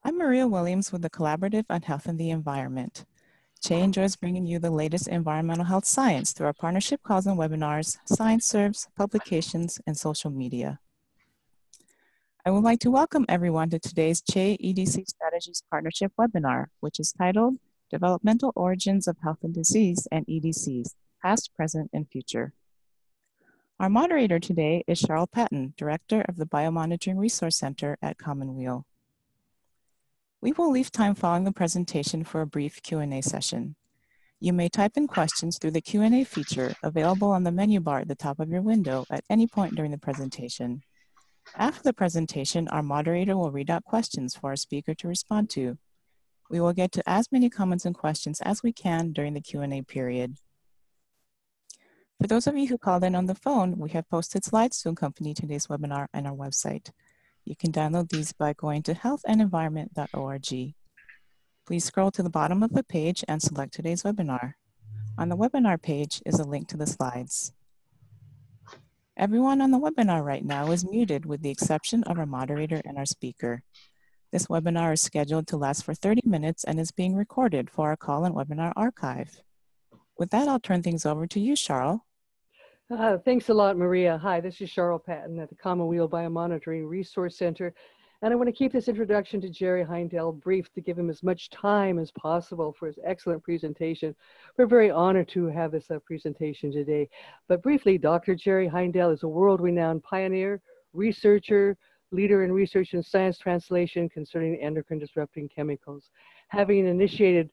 I'm Maria Williams with the Collaborative on Health and the Environment. Che enjoys bringing you the latest environmental health science through our partnership calls and webinars, science serves, publications, and social media. I would like to welcome everyone to today's Che EDC Strategies Partnership Webinar, which is titled Developmental Origins of Health and Disease and EDCs, Past, Present, and Future. Our moderator today is Cheryl Patton, Director of the Biomonitoring Resource Center at Commonweal. We will leave time following the presentation for a brief Q&A session. You may type in questions through the Q&A feature available on the menu bar at the top of your window at any point during the presentation. After the presentation, our moderator will read out questions for our speaker to respond to. We will get to as many comments and questions as we can during the Q&A period. For those of you who called in on the phone, we have posted slides to accompany today's webinar on our website. You can download these by going to healthandenvironment.org. Please scroll to the bottom of the page and select today's webinar. On the webinar page is a link to the slides. Everyone on the webinar right now is muted with the exception of our moderator and our speaker. This webinar is scheduled to last for 30 minutes and is being recorded for our call and webinar archive. With that, I'll turn things over to you, Cheryl. Thanks a lot, Maria. Hi, this is Cheryl Patton at the Commonweal Biomonitoring Resource Center. And I want to keep this introduction to Jerry Heindel brief to give him as much time as possible for his excellent presentation. We're very honored to have this presentation today. But briefly, Dr. Jerry Heindel is a world-renowned pioneer, researcher, leader in research and science translation concerning endocrine disrupting chemicals, having initiated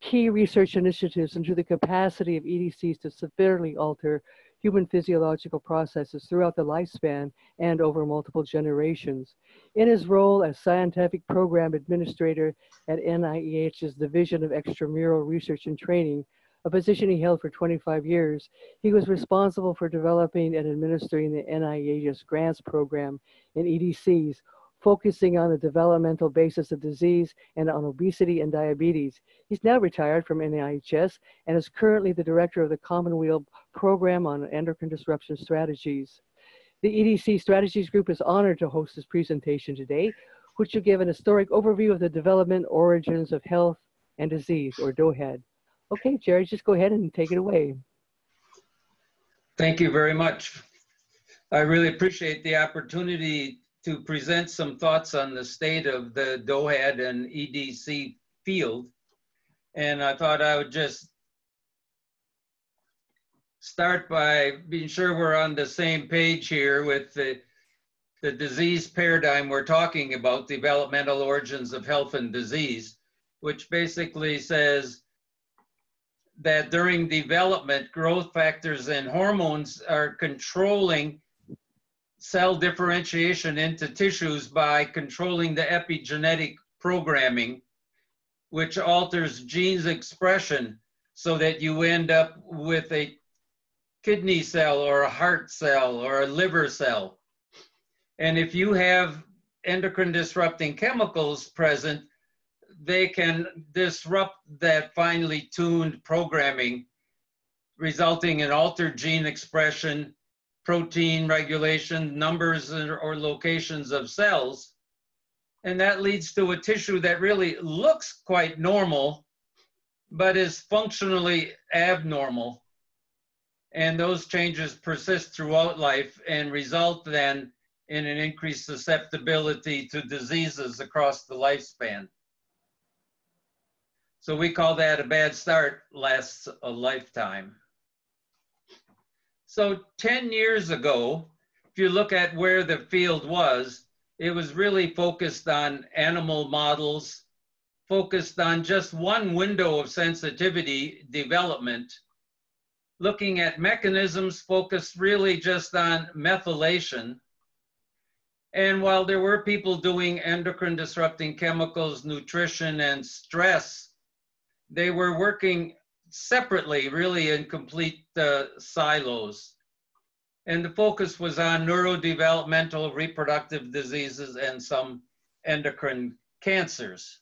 key research initiatives into the capacity of EDCs to severely alter human physiological processes throughout the lifespan and over multiple generations. In his role as Scientific Program Administrator at NIEH's Division of Extramural Research and Training, a position he held for 25 years, he was responsible for developing and administering the NIEH's grants program in EDCs, focusing on the developmental basis of disease and on obesity and diabetes. He's now retired from NIEHS and is currently the director of the Commonweal Program on Endocrine Disruption Strategies. The EDC Strategies Group is honored to host this presentation today, which will give an historic overview of the development origins of health and disease, or DOHaD. Okay, Jerry, just go ahead and take it away. Thank you very much. I really appreciate the opportunity to present some thoughts on the state of the DOHaD and EDC field. And I thought I would just start by being sure we're on the same page here with the disease paradigm we're talking about, developmental origins of health and disease, which basically says that during development, growth factors and hormones are controlling cell differentiation into tissues by controlling the epigenetic programming, which alters genes expression so that you end up with a kidney cell or a heart cell or a liver cell. And if you have endocrine disrupting chemicals present, they can disrupt that finely tuned programming, resulting in altered gene expression, protein regulation, numbers or locations of cells. And that leads to a tissue that really looks quite normal, but is functionally abnormal. And those changes persist throughout life and result then in an increased susceptibility to diseases across the lifespan. So we call that a bad start lasts a lifetime. So 10 years ago, if you look at where the field was, it was really focused on animal models, focused on just one window of sensitivity development, looking at mechanisms focused really just on methylation. And while there were people doing endocrine disrupting chemicals, nutrition, and stress, they were working separately, really in complete silos. And the focus was on neurodevelopmental, reproductive diseases, and some endocrine cancers.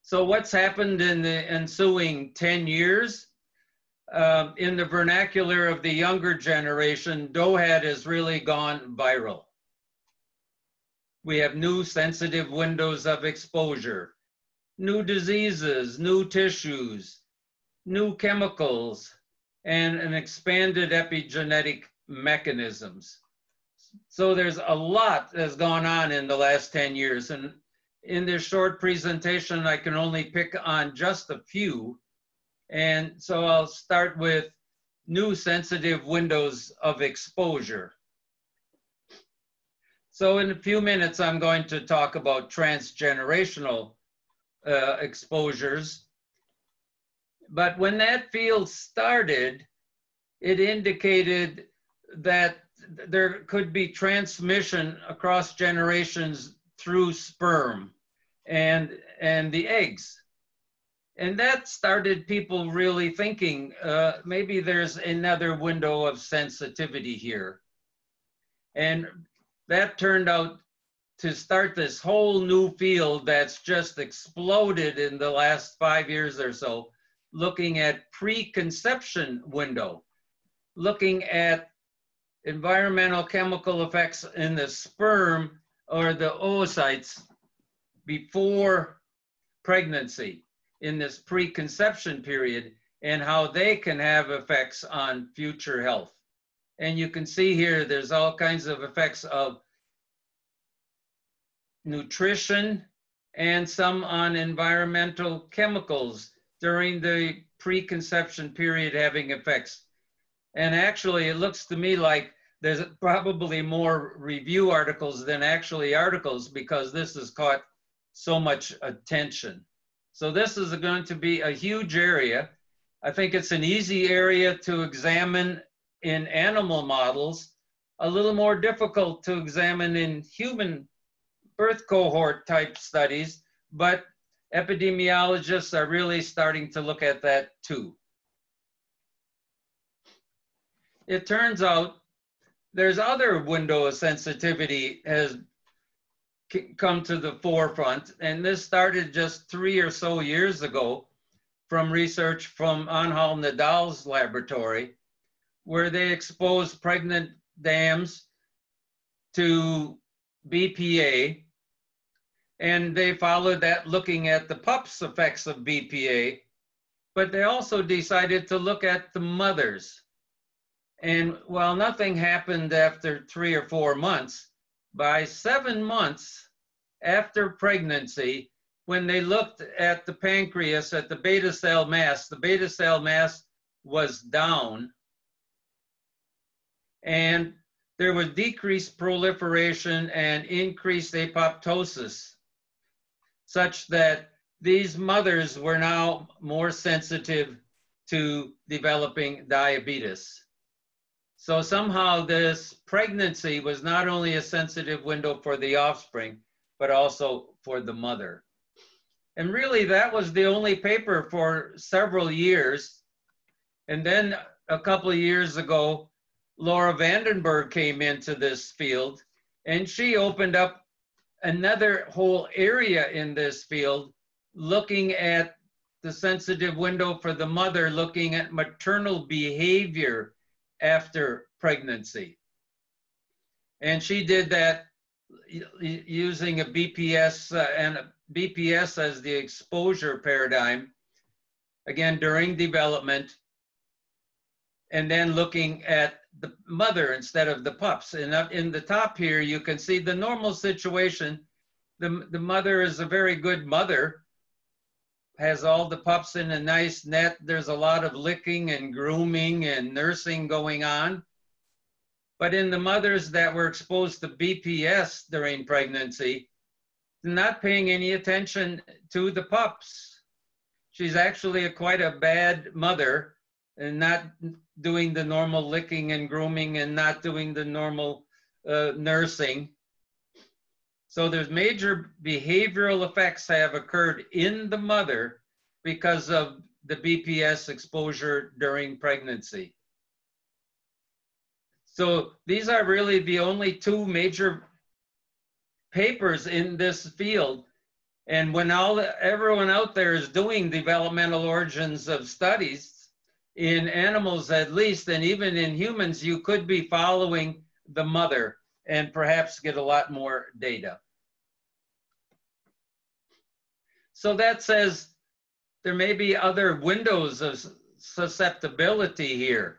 So what's happened in the ensuing 10 years? In the vernacular of the younger generation, DOHaD has really gone viral. We have new sensitive windows of exposure, new diseases, new tissues, new chemicals, and an expanded epigenetic mechanisms. So there's a lot that's gone on in the last 10 years. And in this short presentation, I can only pick on just a few. And so I'll start with new sensitive windows of exposure. So in a few minutes, I'm going to talk about transgenerational exposures. But when that field started, it indicated that there could be transmission across generations through sperm and the eggs. And that started people really thinking, maybe there's another window of sensitivity here. And that turned out to start this whole new field that's just exploded in the last 5 years or so, looking at preconception window, looking at environmental chemical effects in the sperm or the oocytes before pregnancy in this preconception period, and how they can have effects on future health. And you can see here, there's all kinds of effects of nutrition and some on environmental chemicals during the preconception period having effects. And actually, it looks to me like there's probably more review articles than actually articles, because this has caught so much attention. So this is going to be a huge area. I think it's an easy area to examine in animal models, a little more difficult to examine in human birth cohort type studies, but epidemiologists are really starting to look at that too. It turns out there's other window of sensitivity has come to the forefront, and this started just 3 or so years ago from research from Angel Nadal's laboratory, where they exposed pregnant dams to BPA, and they followed that looking at the pups' effects of BPA, but they also decided to look at the mothers. And while nothing happened after 3 or 4 months, by 7 months after pregnancy, when they looked at the pancreas, at the beta cell mass was down, and there was decreased proliferation and increased apoptosis, such that these mothers were now more sensitive to developing diabetes. So somehow this pregnancy was not only a sensitive window for the offspring, but also for the mother. And really that was the only paper for several years. And then a couple of years ago, Laura Vandenberg came into this field, and she opened up another whole area in this field, looking at the sensitive window for the mother, looking at maternal behavior after pregnancy. And she did that using a BPS and a BPS as the exposure paradigm, again, during development, and then looking at the mother instead of the pups. And up in the top here, you can see the normal situation. The mother is a very good mother, has all the pups in a nice net. There's a lot of licking and grooming and nursing going on. But in the mothers that were exposed to BPS during pregnancy, not paying any attention to the pups. She's actually quite a bad mother, and not doing the normal licking and grooming and not doing the normal nursing. So there's major behavioral effects have occurred in the mother because of the BPS exposure during pregnancy. So these are really the only 2 major papers in this field. And when everyone out there is doing developmental origins of studies, in animals at least, and even in humans, you could be following the mother and perhaps get a lot more data. So that says there may be other windows of susceptibility here.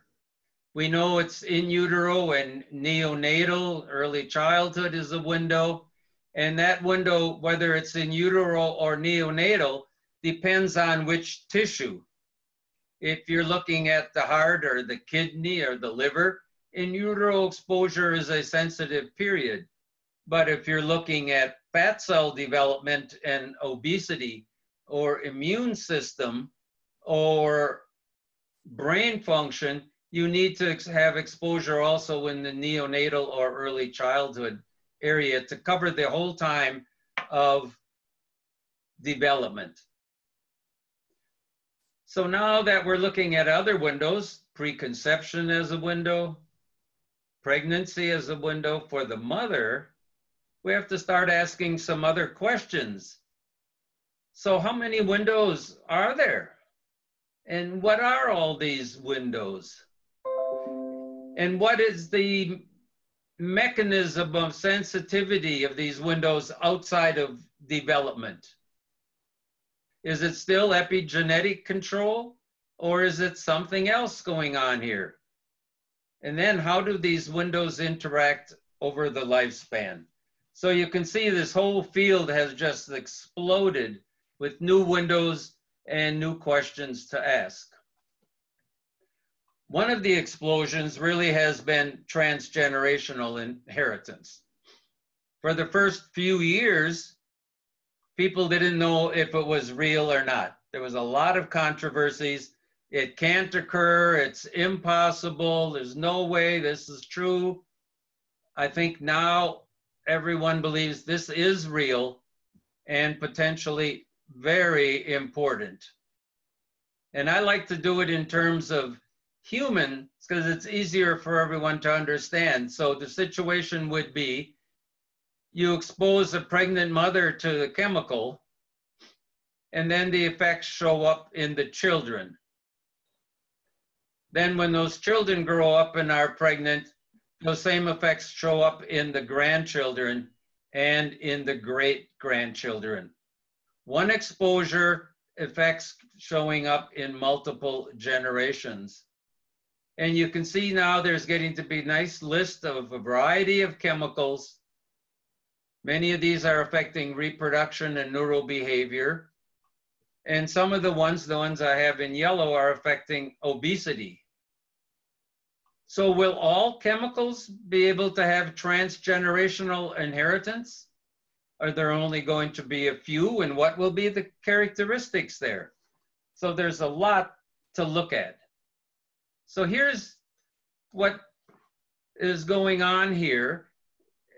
We know it's in utero and neonatal, early childhood is a window. And that window, whether it's in utero or neonatal, depends on which tissue. If you're looking at the heart or the kidney or the liver, in utero exposure is a sensitive period. But if you're looking at fat cell development and obesity or immune system or brain function, you need to have exposure also in the neonatal or early childhood area to cover the whole time of development. So now that we're looking at other windows, preconception as a window, pregnancy as a window for the mother, we have to start asking some other questions. So how many windows are there? And what are all these windows? And what is the mechanism of sensitivity of these windows outside of development? Is it still epigenetic control, or is it something else going on here? And then how do these windows interact over the lifespan? So you can see this whole field has just exploded with new windows and new questions to ask. One of the explosions really has been transgenerational inheritance. For the first few years, people didn't know if it was real or not. There was a lot of controversies. It can't occur, it's impossible, there's no way this is true. I think now everyone believes this is real and potentially very important. And I like to do it in terms of human because it's easier for everyone to understand. So the situation would be you expose a pregnant mother to the chemical, and then the effects show up in the children. Then when those children grow up and are pregnant, those same effects show up in the grandchildren and in the great-grandchildren. One exposure, effects showing up in multiple generations. And you can see now there's getting to be a nice list of a variety of chemicals. Many of these are affecting reproduction and neural behavior. And some of the ones I have in yellow are affecting obesity. So will all chemicals be able to have transgenerational inheritance? Are there only going to be a few, and what will be the characteristics there? So there's a lot to look at. So here's what is going on here.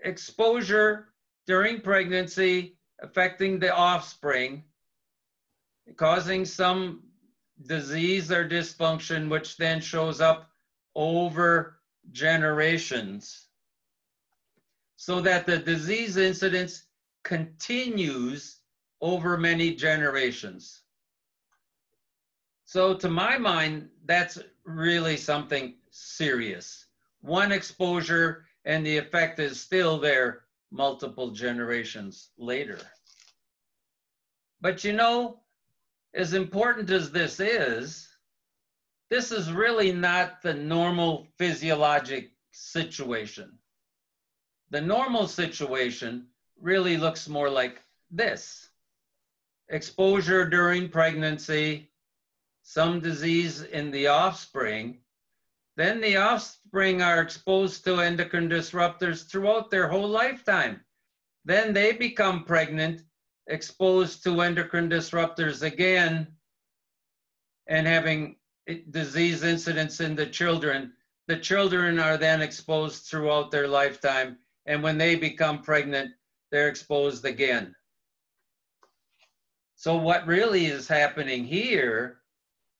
Exposure during pregnancy affecting the offspring, causing some disease or dysfunction, which then shows up over generations, so that the disease incidence continues over many generations. So to my mind, that's really something serious. One exposure and the effect is still there multiple generations later. But you know, as important as this is really not the normal physiologic situation. The normal situation really looks more like this. Exposure during pregnancy, some disease in the offspring, then the offspring are exposed to endocrine disruptors throughout their whole lifetime. Then they become pregnant, exposed to endocrine disruptors again, and having disease incidence in the children. The children are then exposed throughout their lifetime, and when they become pregnant, they're exposed again. So what really is happening here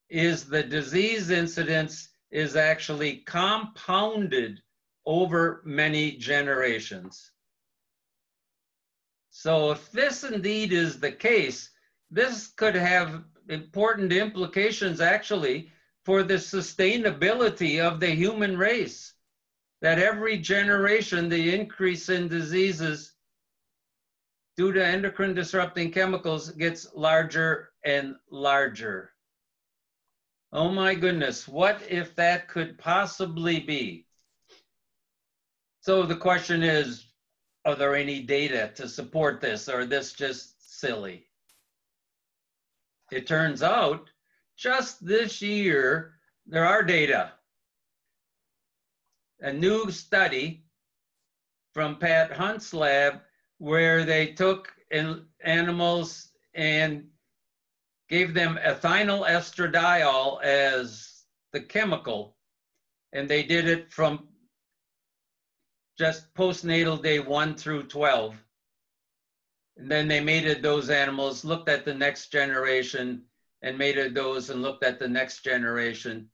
is the disease incidence is actually compounded over many generations. So if this indeed is the case, this could have important implications actually for the sustainability of the human race. That every generation, the increase in diseases due to endocrine disrupting chemicals, gets larger and larger. Oh my goodness, what if that could possibly be? So the question is, are there any data to support this, or is this just silly? It turns out, just this year, there are data. A new study from Pat Hunt's lab where they took animals and gave them ethinyl estradiol as the chemical, and they did it from just postnatal day 1 through 12. And then they mated those animals, looked at the next generation, and mated those and looked at the next generation.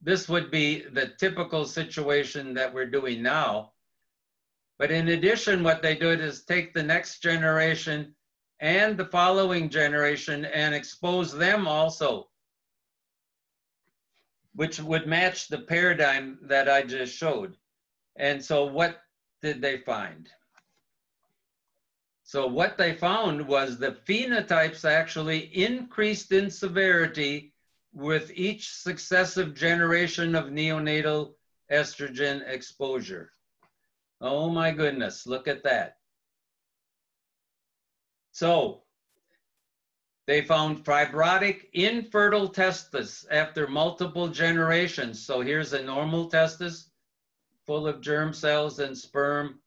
This would be the typical situation that we're doing now. But in addition, what they did is take the next generation and the following generation and expose them also, which would match the paradigm that I just showed. And so what did they find? So what they found was the phenotypes actually increased in severity with each successive generation of neonatal estrogen exposure. Oh my goodness, look at that. So they found fibrotic infertile testis after multiple generations. So here's a normal testis full of germ cells and sperm.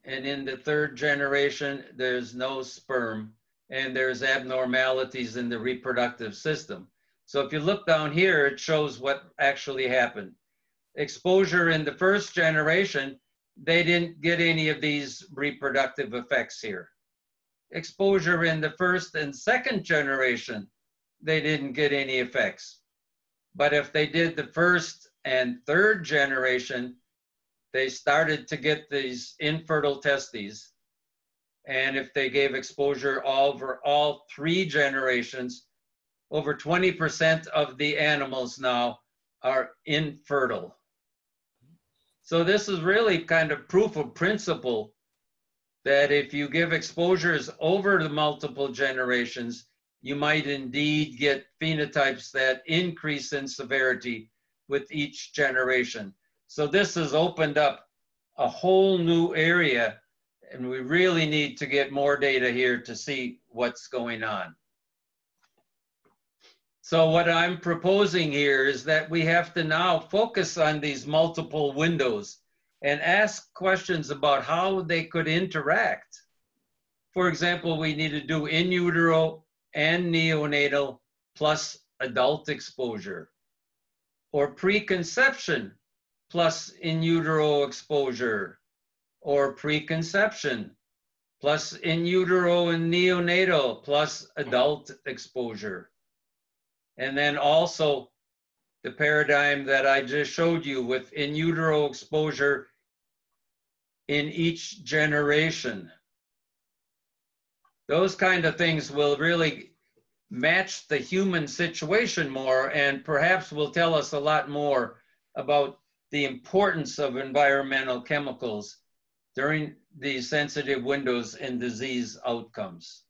And in the third generation, there's no sperm and there's abnormalities in the reproductive system. So if you look down here, it shows what actually happened. Exposure in the first generation, they didn't get any of these reproductive effects here. Exposure in the first and second generation, they didn't get any effects. But if they did the first and third generation, they started to get these infertile testes. And if they gave exposure over all 3 generations, over 20% of the animals now are infertile. So this is really kind of proof of principle that if you give exposures over the multiple generations, you might indeed get phenotypes that increase in severity with each generation. So this has opened up a whole new area, and we really need to get more data here to see what's going on. So what I'm proposing here is that we have to now focus on these multiple windows and ask questions about how they could interact. For example, we need to do in utero and neonatal plus adult exposure, or preconception plus in utero exposure, or preconception plus in utero and neonatal plus adult exposure. And then also the paradigm that I just showed you with in utero exposure in each generation. Those kind of things will really match the human situation more, and perhaps will tell us a lot more about the importance of environmental chemicals during these sensitive windows in disease outcomes.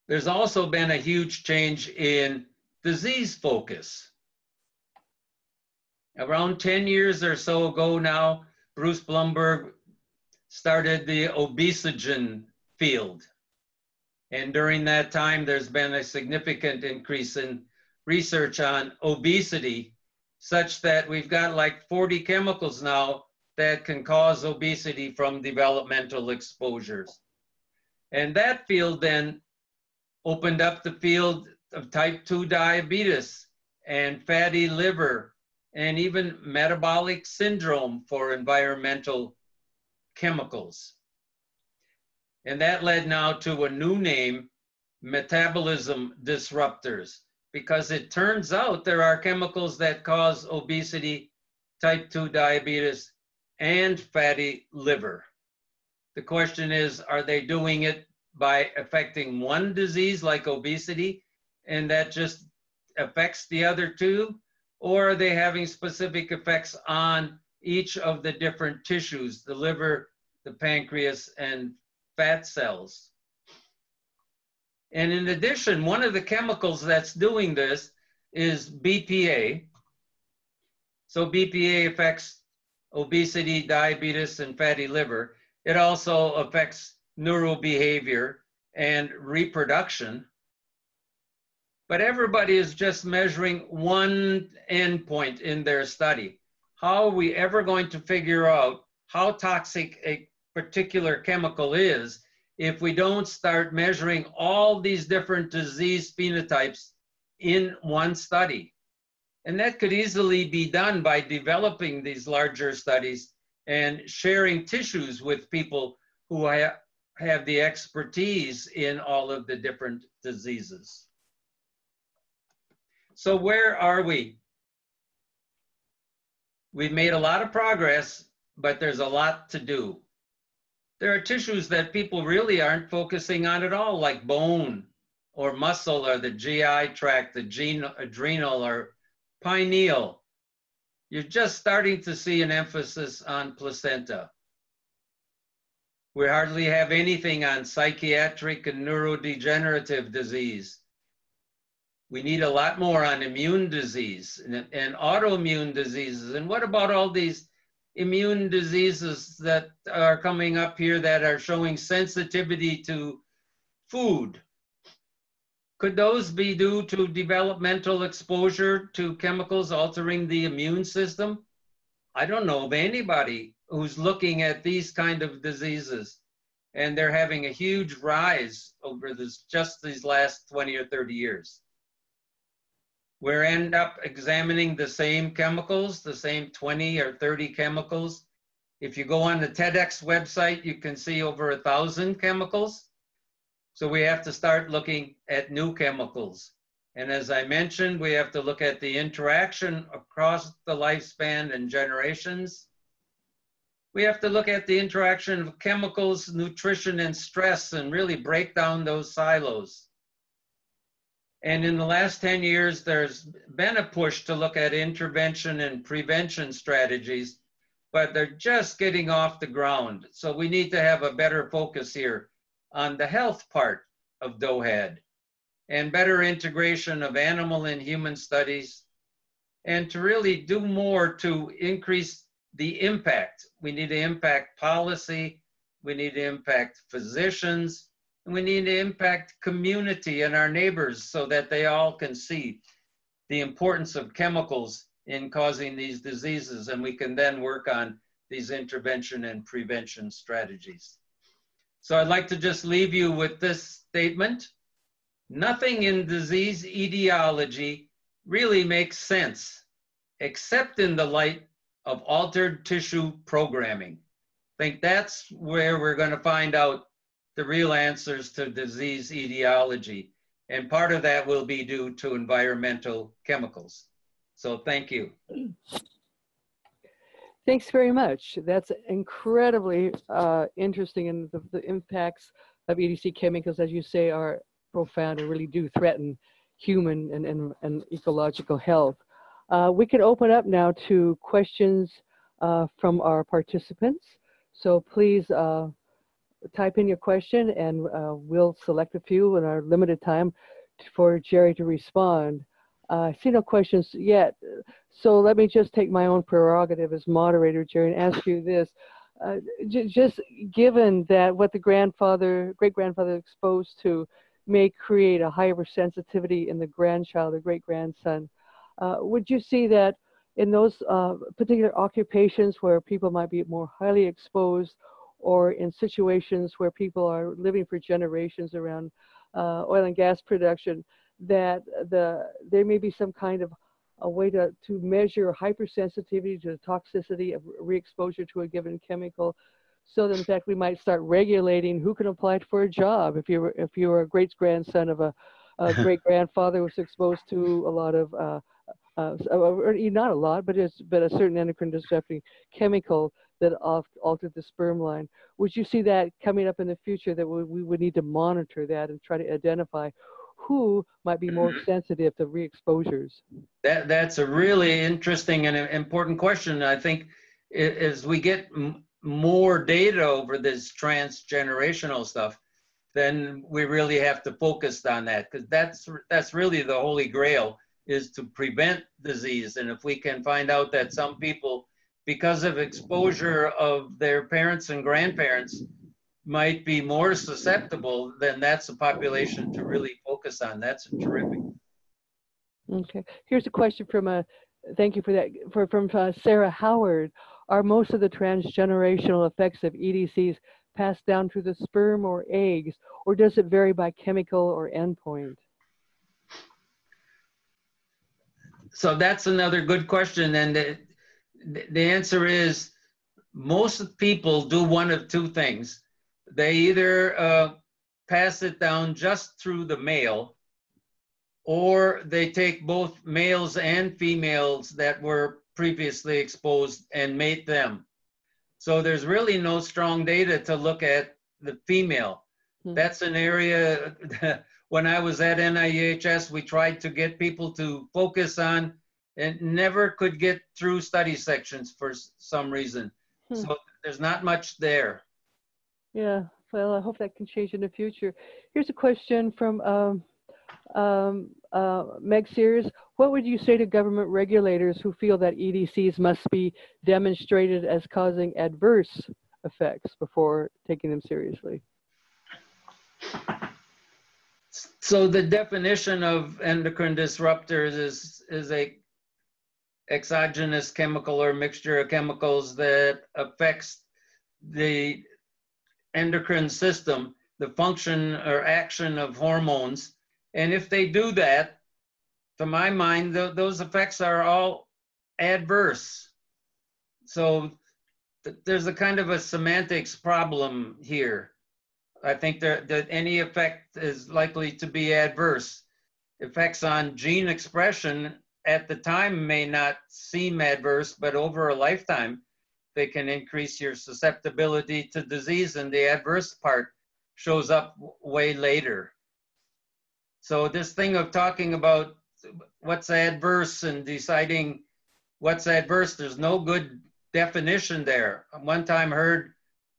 There's also been a huge change in disease focus. Around 10 years or so ago now, Bruce Blumberg started the obesogen field. And during that time, there's been a significant increase in research on obesity, such that we've got like 40 chemicals now that can cause obesity from developmental exposures. And that field then opened up the field of type 2 diabetes and fatty liver and even metabolic syndrome for environmental chemicals. And that led now to a new name, Metabolism Disruptors, because it turns out there are chemicals that cause obesity, type 2 diabetes, and fatty liver. The question is, are they doing it by affecting one disease like obesity, and that just affects the other 2? Or are they having specific effects on each of the different tissues, the liver, the pancreas, and fat cells. And in addition, one of the chemicals that's doing this is BPA. So BPA affects obesity, diabetes, and fatty liver. It also affects neurobehavior and reproduction. But everybody is just measuring one endpoint in their study. How are we ever going to figure out how toxic a particular chemical is if we don't start measuring all these different disease phenotypes in one study? And that could easily be done by developing these larger studies and sharing tissues with people who have the expertise in all of the different diseases. So where are we? We've made a lot of progress, but there's a lot to do. There are tissues that people really aren't focusing on at all, like bone or muscle or the GI tract, the adrenal or pineal. You're just starting to see an emphasis on placenta. We hardly have anything on psychiatric and neurodegenerative disease. We need a lot more on immune disease and autoimmune diseases. And what about all these immune diseases that are coming up here that are showing sensitivity to food? Could those be due to developmental exposure to chemicals altering the immune system? I don't know of anybody who's looking at these kind of diseases, and they're having a huge rise over just these last 20 or 30 years. We end up examining the same chemicals, the same 20 or 30 chemicals. If you go on the TEDx website, you can see over 1,000 chemicals. So we have to start looking at new chemicals. And as I mentioned, we have to look at the interaction across the lifespan and generations. We have to look at the interaction of chemicals, nutrition, and stress, and really break down those silos. And in the last 10 years, there's been a push to look at intervention and prevention strategies, but they're just getting off the ground. So we need to have a better focus here on the health part of DOHaD and better integration of animal and human studies, and to really do more to increase the impact. We need to impact policy, we need to impact physicians, and we need to impact community and our neighbors so that they all can see the importance of chemicals in causing these diseases, and we can then work on these intervention and prevention strategies. So I'd like to just leave you with this statement. Nothing in disease etiology really makes sense, except in the light of altered tissue programming. I think that's where we're going to find out the real answers to disease etiology. And part of that will be due to environmental chemicals. So thank you. Thanks very much. That's incredibly interesting, and the impacts of EDC chemicals, as you say, are profound and really do threaten human and ecological health. We can open up now to questions from our participants. So please type in your question, and we'll select a few in our limited time for Jerry to respond. I see no questions yet, so let me just take my own prerogative as moderator, Jerry, and ask you this. Just given that what the great-grandfather exposed to may create a hypersensitivity in the grandchild or great-grandson, would you see that in those particular occupations where people might be more highly exposed, or in situations where people are living for generations around oil and gas production, that there may be some kind of a way to measure hypersensitivity to the toxicity of re-exposure to a given chemical, so that in fact we might start regulating who can apply for a job. If you were a great-grandson of a great-grandfather who was exposed to a lot of, not a lot, but a certain endocrine disrupting chemical that altered the sperm line, would you see that coming up in the future, that we would need to monitor that and try to identify who might be more sensitive to re-exposures? That's a really interesting and important question. I think as we get more data over this transgenerational stuff, then we really have to focus on that, because that's really the holy grail, is to prevent disease. And if we can find out that some people, because of exposure of their parents and grandparents, might be more susceptible, then that's a population to really focus on. That's terrific. Okay, here's a question from thank you for that, from Sarah Howard. Are most of the transgenerational effects of EDCs passed down through the sperm or eggs, or does it vary by chemical or endpoint? So that's another good question. And the answer is, most people do one of two things. They either pass it down just through the male, or they take both males and females that were previously exposed and mate them. So there's really no strong data to look at the female. That's an area, when I was at NIEHS, we tried to get people to focus on and never could get through study sections for some reason. So there's not much there. Yeah, well, I hope that can change in the future. Here's a question from Meg Sears. What would you say to government regulators who feel that EDCs must be demonstrated as causing adverse effects before taking them seriously? So the definition of endocrine disruptors is a exogenous chemical or mixture of chemicals that affects the endocrine system, the function or action of hormones. And if they do that, to my mind, those effects are all adverse. So there's a kind of a semantics problem here. I think that any effect is likely to be adverse. Effects on gene expression at the time may not seem adverse, but over a lifetime, they can increase your susceptibility to disease, and the adverse part shows up way later. So this thing of talking about what's adverse and deciding what's adverse, there's no good definition there. One time heard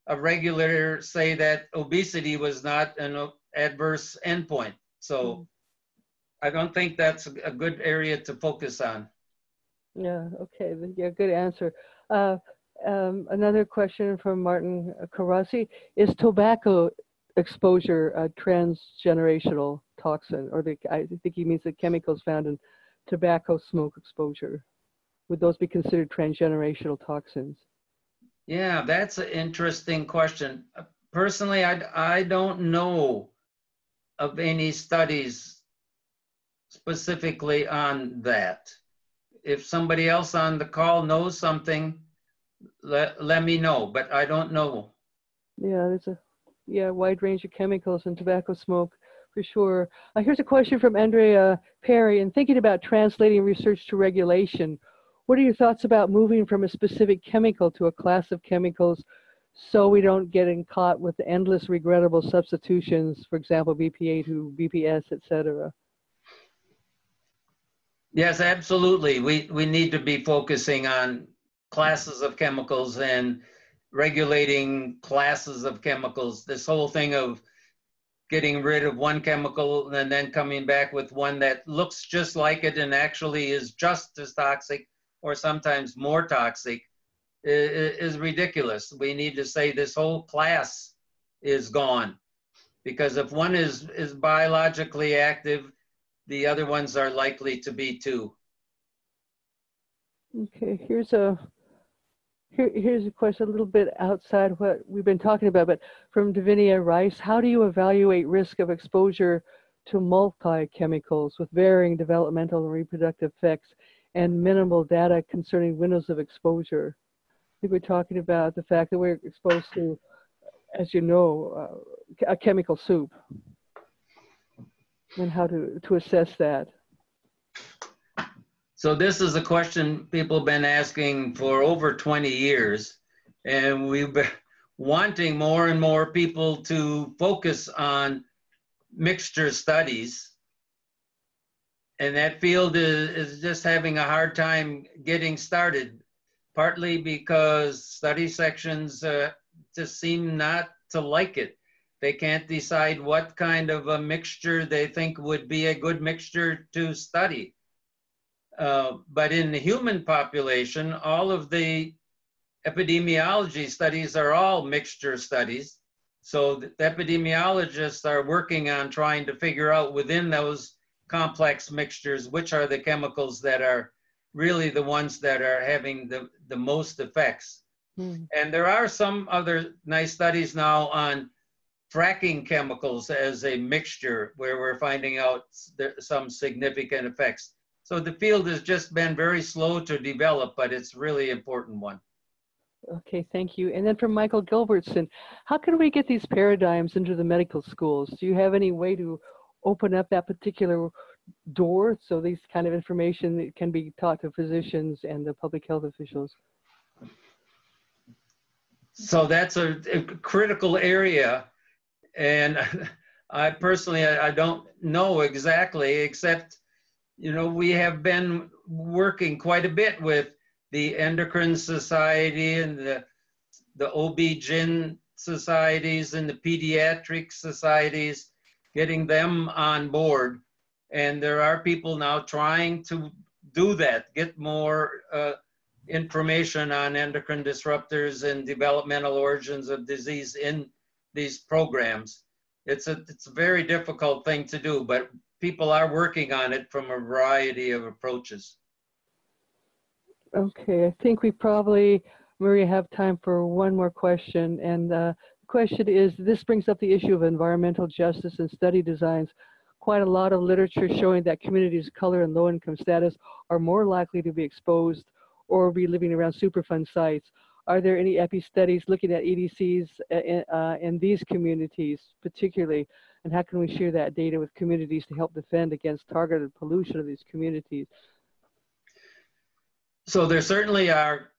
a regulator say that obesity was not an adverse endpoint. So I don't think that's a good area to focus on. Yeah, okay, yeah, good answer. Another question from Martin Karasi. Is tobacco exposure a transgenerational toxin? Or I think he means the chemicals found in tobacco smoke exposure. Would those be considered transgenerational toxins? Yeah, that's an interesting question. Personally, I don't know of any studies specifically on that. If somebody else on the call knows something, let me know, but I don't know. Yeah, there's a wide range of chemicals in tobacco smoke for sure. Here's a question from Andrea Perry. In thinking about translating research to regulation, what are your thoughts about moving from a specific chemical to a class of chemicals so we don't get caught with endless regrettable substitutions, for example, BPA to BPS, et cetera? Yes, absolutely. We need to be focusing on classes of chemicals and regulating classes of chemicals. This whole thing of getting rid of one chemical and then coming back with one that looks just like it and actually is just as toxic or sometimes more toxic is ridiculous. We need to say this whole class is gone, because if one is biologically active, the other ones are likely to be too. Okay, here's a question a little bit outside what we've been talking about, but from Davinia Rice. How do you evaluate risk of exposure to multi-chemicals with varying developmental and reproductive effects and minimal data concerning windows of exposure? I think we're talking about the fact that we're exposed to, as you know, a chemical soup, and how to assess that. So this is a question people have been asking for over 20 years, and we've been wanting more and more people to focus on mixture studies. And that field is just having a hard time getting started. partly because study sections just seem not to like it. They can't decide what kind of a mixture they think would be a good mixture to study. But in the human population, all of the epidemiology studies are all mixture studies. So the epidemiologists are working on trying to figure out within those complex mixtures, which are the chemicals that are really the ones that are having the most effects. And there are some other nice studies now on fracking chemicals as a mixture where we're finding out some significant effects. So the field has just been very slow to develop, but it's a really important one. Okay, thank you. And then from Michael Gilbertson, how can we get these paradigms into the medical schools? Do you have any way to open up that particular door so these kind of information can be taught to physicians and the public health officials? So that's a critical area. And I personally, I don't know exactly, except, you know, we have been working quite a bit with the Endocrine Society and the OB-GYN societies and the pediatric societies, getting them on board. And there are people now trying to do that, get more information on endocrine disruptors and developmental origins of disease in these programs. It's a very difficult thing to do, but people are working on it from a variety of approaches. Okay, I think we probably, Maria, have time for one more question. And the question is, this brings up the issue of environmental justice and study designs. Quite a lot of literature showing that communities of color and low income status are more likely to be exposed or be living around Superfund sites. Are there any epi studies looking at EDCs in these communities particularly? And how can we share that data with communities to help defend against targeted pollution of these communities? So there certainly are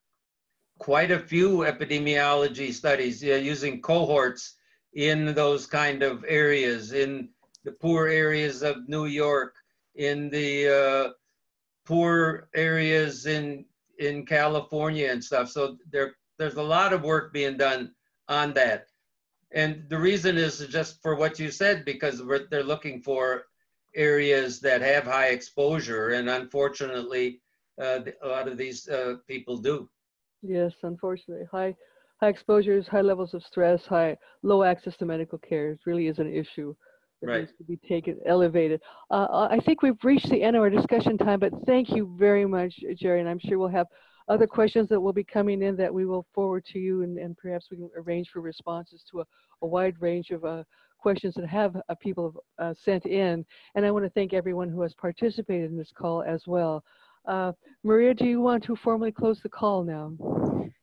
quite a few epidemiology studies using cohorts in those kind of areas, in the poor areas of New York, in the poor areas in California and stuff. So there's a lot of work being done on that. And the reason is just for what you said, because they're looking for areas that have high exposure, and unfortunately, a lot of these people do. Yes, unfortunately, high exposures, high levels of stress, low access to medical care. It really is an issue that Right. needs to be taken, elevated. I think we've reached the end of our discussion time, but thank you very much, Jerry, and I'm sure we'll have other questions that will be coming in that we will forward to you, and perhaps we can arrange for responses to a wide range of questions that have people sent in. And I want to thank everyone who has participated in this call as well. Maria, do you want to formally close the call now?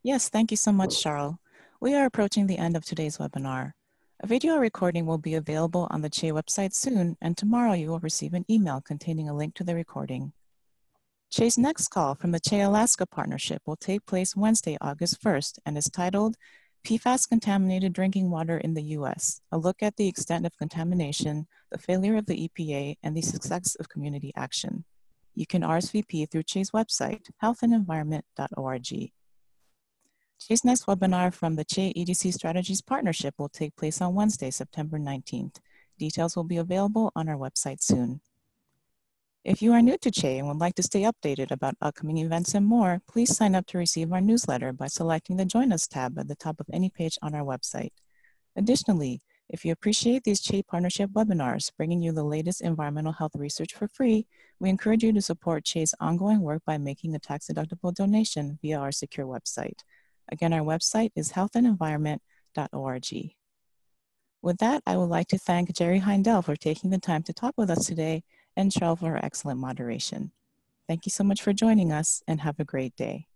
Yes, thank you so much, Cheryl. We are approaching the end of today's webinar. A video recording will be available on the CHE website soon, and tomorrow you will receive an email containing a link to the recording. CHE's next call from the CHE Alaska Partnership will take place Wednesday, August 1st, and is titled PFAS-Contaminated Drinking Water in the U.S., a look at the extent of contamination, the failure of the EPA, and the success of community action. You can RSVP through CHE's website, healthandenvironment.org. CHE's next webinar from the CHE EDC Strategies Partnership will take place on Wednesday, September 19th. Details will be available on our website soon. If you are new to CHE and would like to stay updated about upcoming events and more, please sign up to receive our newsletter by selecting the Join Us tab at the top of any page on our website. Additionally, if you appreciate these CHE Partnership webinars, bringing you the latest environmental health research for free, we encourage you to support CHE's ongoing work by making a tax-deductible donation via our secure website. Again, our website is healthandenvironment.org. With that, I would like to thank Jerry Heindel for taking the time to talk with us today, and Cheryl for her excellent moderation. Thank you so much for joining us, and have a great day.